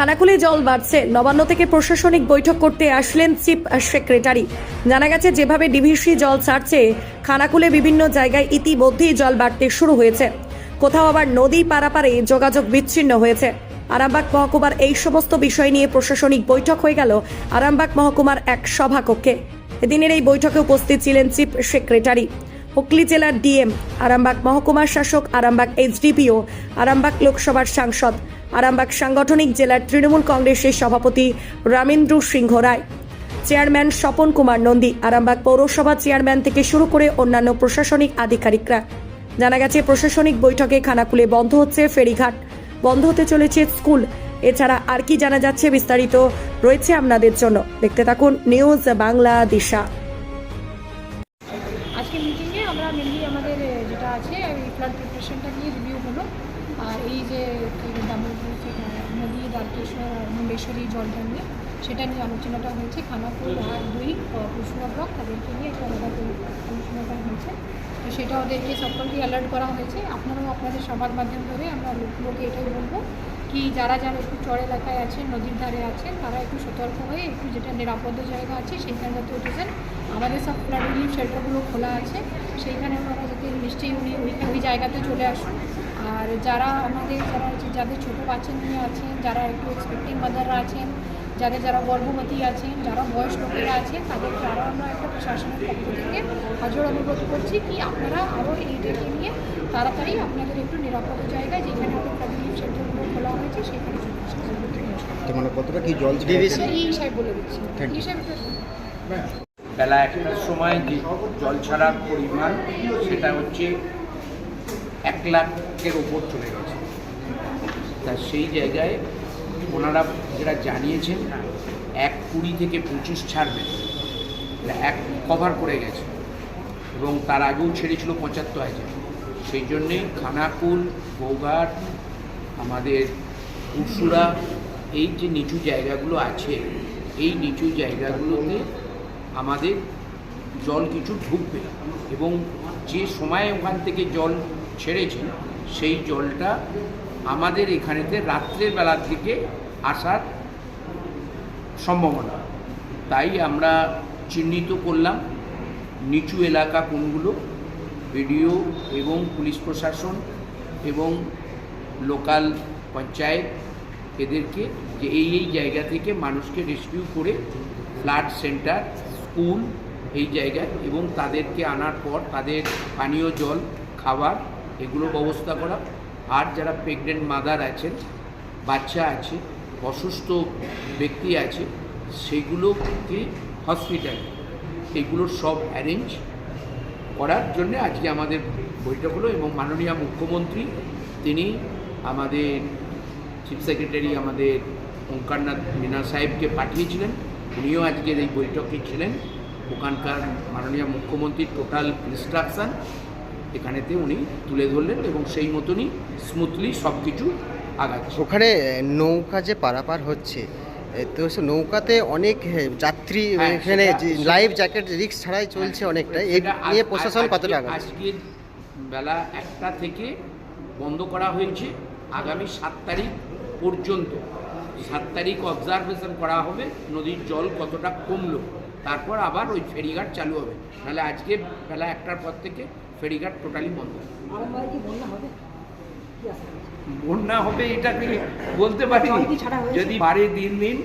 খানাকুলে জল বাড়ছে। নবান্ন থেকে প্রশাসনিক বৈঠক করতে আসলেন চিফ সেক্রেটারি। জানা গেছে যেভাবে ডিভিসি জল ছাড়ছে, খানাকুলে বিভিন্ন জায়গায় ইতিমধ্যেই জল বাড়তে শুরু হয়েছে। কোথাও আবার নদী পারাপারে যোগাযোগ বিচ্ছিন্ন হয়েছে। আরামবাগ মহকুমার এই সমস্ত বিষয় নিয়ে প্রশাসনিক বৈঠক হয়ে গেল আরামবাগ মহকুমার এক সভাকক্ষে। এদিনের এই বৈঠকে উপস্থিত ছিলেন চিফ সেক্রেটারি, হুগলি জেলার ডিএম, আরামবাগ মহকুমার শাসক, আরামবাগ এইচডিপিও, আরামবাগ লোকসভার সাংসদ, আরামবাগ সাংগঠনিক জেলার তৃণমূল কংগ্রেসের সভাপতি রামেন্দ্র সিংহ রায়, চেয়ারম্যান স্বপন কুমার নন্দী, আরামবাগ পৌরসভা চেয়ারম্যান থেকে শুরু করে অন্যান্য প্রশাসনিক আধিকারিকরা। জানা গেছে প্রশাসনিক বৈঠকে খানাকুলে বন্ধ হচ্ছে ফেরিঘাট, বন্ধ হতে চলেছে স্কুল। এছাড়া আর কি জানা যাচ্ছে বিস্তারিত রয়েছে আপনাদের জন্য, দেখতে থাকুন নিউজ বাংলা দিশা। আজকে মিটিংয়ে আমরা মেনলি আমাদের যেটা আছে ফ্লাড প্রিপারেশনটা নিয়ে রিভিউ হলো। আর এই যে দামোদর নদী, দ্বারকেশ্বর, মুন্ডেশ্বরী জলটা নিয়ে সেটা নিয়ে আলোচনাটা হয়েছে। খানাকুল আর 2 কুসুমা ব্লক তাদেরকে নিয়ে একটা আলাদা আলোচনাটা হয়েছে। তো সেটা ওদেরকে সকলকে অ্যালার্ট করা হয়েছে। আপনারাও আপনাদের সবার মাধ্যম ধরে আমরা লোকগুলোকে এটাই বলবো কি যারা যারা একটু চর এলাকায় আছেন, নদীর ধারে আছেন, তারা একটু সতর্ক হয়ে একটু যেটা নিরাপদ জায়গা আছে সেইখানে যাতে উঠেছেন। আমাদের সব ফ্লাড রিলিফ শেল্টারগুলো খোলা আছে, সেইখানে আপনারা যাতে নিশ্চয়ই ওই জায়গাতে চলে আসুন। আর যারা যাদের ছোটো বাচ্চা নিয়ে আছেন, যারা একটু এক্সপেক্টিং মাদাররা আছেন, যারা গর্ভবতী আছেন, যারা বয়স লোকেরা আছেন, তাদেরকে আরও আমরা একটা প্রশাসনের পক্ষ থেকে হাজর অনুরোধ করছি কি আপনারা আরও এইটাকে নিয়ে তাড়াতাড়ি আপনাদের একটু নিরাপদ জায়গায় যেখানে আমাদের ফ্লাড রিলিফ শেল্টারগুলো খোলা হয়েছে সেখানে চলে আসুন। মানে কতটা কি জল এই হিসাবে বলে দিচ্ছি, এই হিসাবে বেলা 1টার সময় যে জল ছাড়ার পরিমাণ সেটা হচ্ছে 1 লাখের ওপর চলে গেছে। তা সেই জায়গায় ওনারা যেটা জানিয়েছেন 1.20 থেকে 25 ছাড়বেন, এক কভার করে গেছে এবং তার আগেও ছেড়েছিল 75,000। সেই জন্যেই খানাকুল, বৌঘাট, আমাদের উসুরা, এই যে নিচু জায়গাগুলো আছে, এই নিচু জায়গাগুলোতে আমাদের জল কিছু ঢুকবে এবং যে সময় ওখান থেকে জল ছেড়েছে সেই জলটা আমাদের এখানেতে রাত্রের বেলার দিকে আসার সম্ভাবনা। তাই আমরা চিহ্নিত করলাম নিচু এলাকা কোনগুলো, বিডিও এবং পুলিশ প্রশাসন এবং লোকাল পঞ্চায়েত এদেরকে যে এই জায়গা থেকে মানুষকে রেস্কিউ করে ফ্লাড সেন্টার, স্কুল এই জায়গায় এবং তাদেরকে আনার পর তাদের পানীয় জল, খাবার এগুলো ব্যবস্থা করা। আর যারা প্রেগনেন্ট মাদার আছেন, বাচ্চা আছে, অসুস্থ ব্যক্তি আছে, সেগুলোকে হসপিটালে এগুলোর সব অ্যারেঞ্জ করার জন্য আজকে আমাদের বৈঠক হলো। এবং মাননীয় মুখ্যমন্ত্রী তিনি আমাদের চিফ সেক্রেটারি আমাদের ওঙ্কারনাথ মীনা সাহেবকে পাঠিয়েছিলেন, উনিও আজকের এই বৈঠকে ছিলেন। ওখানকার মাননীয় মুখ্যমন্ত্রীর টোটাল ইনস্ট্রাকশান এখানেতে উনি তুলে ধরলেন এবং সেই মতনই স্মুথলি সব কিছু আগাচ্ছে। ওখানে নৌকা যে পারাপার হচ্ছে, তো সে নৌকাতে অনেক যাত্রী এখানে লাইফ জ্যাকেট রিস্ক ছাড়াই চলছে অনেকটা, এই নিয়ে প্রশাসন কতটা? আজকের বেলা 1টা থেকে বন্ধ করা হয়েছে, আগামী 7 তারিখ পর্যন্ত। 7 তারিখ অবজারভেশন করা হবে নদীর জল কতটা কমলো, তারপর আবার ওই ফেরিঘাট চালু হবে। নাহলে আজকে বেলা 1টার পর থেকে ফেরিঘাট টোটালি বন্ধ। বন্যা হবে এটা বলতে পারি, যদি বাড়ে দিন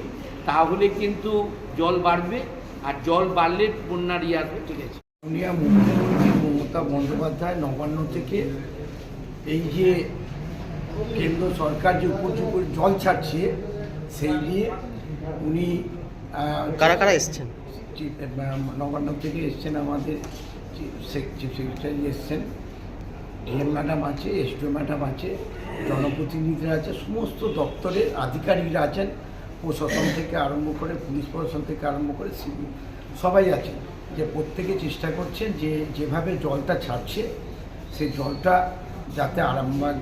তাহলে কিন্তু জল বাড়বে, আর জল বাড়লে বন্যার আসবে। ঠিক আছে, মুখ্যমন্ত্রী মমতা বন্দ্যোপাধ্যায় নবান্ন থেকে এই যে কেন্দ্র সরকার যে উপর জল ছাড়ছে সেই নিয়ে উনি কারা কারা এসছেন? নবান্ন থেকে এসছেন, আমাদের চিফ সেক্রেটারি এসছেন, ডিএম ম্যাডাম আছে, এসডিও ম্যাডাম আছে, জনপ্রতিনিধিরা আছে, সমস্ত দপ্তরের আধিকারিকরা আছেন, প্রশাসন থেকে আরম্ভ করে পুলিশ প্রশাসন থেকে আরম্ভ করে সিভিল সবাই আছে। যে প্রত্যেকে চেষ্টা করছেন যে যেভাবে জলটা ছাড়ছে সেই জলটা যাতে আরামবাগ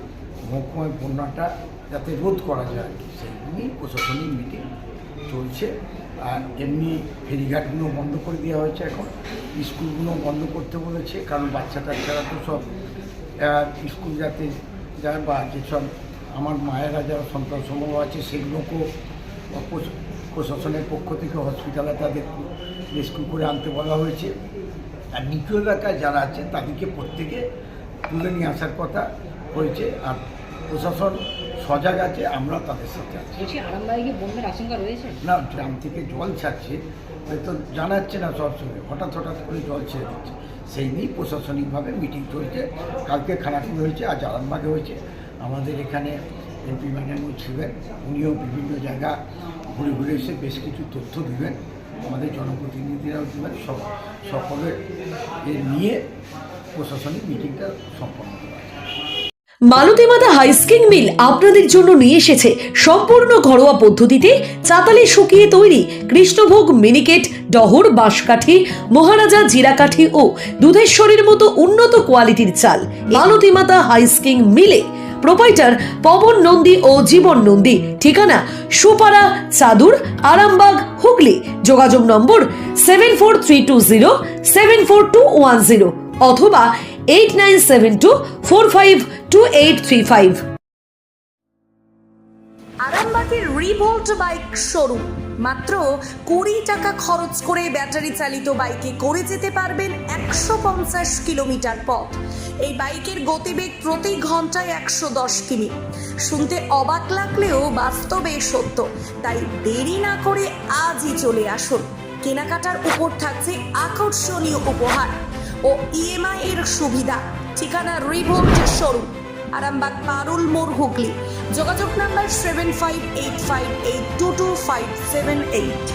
মহকুমায় বন্যাটা যাতে রোধ করা যায় আর কি, সেই নিয়েই প্রশাসনিক মিটিং চলছে। আর এমনি ফেরিঘাটগুলো বন্ধ করে দেওয়া হয়েছে, এখন স্কুলগুলো বন্ধ করতে বলেছে, কারণ বাচ্চা কাচ্চারা তো সব স্কুল যাতে যায় বা যেসব আমার মায়েরা যারা সন্তান সমূহ আছে সেগুলোকেও প্রশাসনের পক্ষ থেকে হসপিটালে তাদের রেস্কিউ করে আনতে বলা হয়েছে। আর নিচু এলাকায় যারা আছে তাদেরকে প্রত্যেকে তুলে নিয়ে আসার কথা হয়েছে। আর প্রশাসন সজাগ আছে, আমরা তাদের সাথে আছি। আরামবাগে বন্যার আশঙ্কা রয়েছে না, গ্রাম থেকে জল ছাড়ছে, হয়তো জানাচ্ছে না সবসময়, হঠাৎ করে জল ছেড়ে দিচ্ছে, সেই নিয়েই প্রশাসনিকভাবে মিটিং চলছে। কালকে খানাকুল হয়েছে, আজ আরামবাগে হয়েছে। আমাদের এখানে এমপি ম্যাডামও ছিলেন, উনিও বিভিন্ন জায়গা ঘুরে এসে বেশ কিছু তথ্য দিবেন, আমাদের জনপ্রতিনিধিরাও দিবেন। সকলের নিয়ে প্রশাসনিক মিটিংটা সম্পন্ন করা। মালতীমাতা হাইস্কিং মিল আপনাদের জন্য নিয়ে এসেছে সম্পূর্ণ ঘরোয়া পদ্ধতিতে চাতালে শুকিয়ে তৈরি কৃষ্ণভোগ মিনিকেট, ডহর, বাঁশকাঠি, মহারাজা জিরাকাঠি ও দুধেশ্বরীর মতো উন্নত কোয়ালিটির চাল। মালতীমাতা হাইস্কিং মিলে প্রোপাইটার পবন নন্দী ও জীবন নন্দী। ঠিকানা সুপারা, চাদুর, আরামবাগ, হুগলি। যোগাযোগ নম্বর 7432074210 অথবা 8972452835। আরামবাগের রিভোল্ট বাইক শোরুম। মাত্র 20 টাকা খরচ করে ব্যাটারি চালিত বাইকে করে যেতে পারবেন 150 কিলোমিটার পথ। এই বাইকের গতিবেগ প্রতি ঘন্টায় 110 কিমি। শুনতে অবাক লাগলেও বাস্তবে সত্য, তাই দেরি না করে আজই চলে আসুন। কেনাকাটার উপর থাকছে আকর্ষণীয় উপহার ও ইএমআই এর সুবিধা। ঠিকানা রিভোল্ট শোরুম, আরামবাগ, পারুল মোড়, হুগলি। যোগাযোগ নাম্বার 7585822578।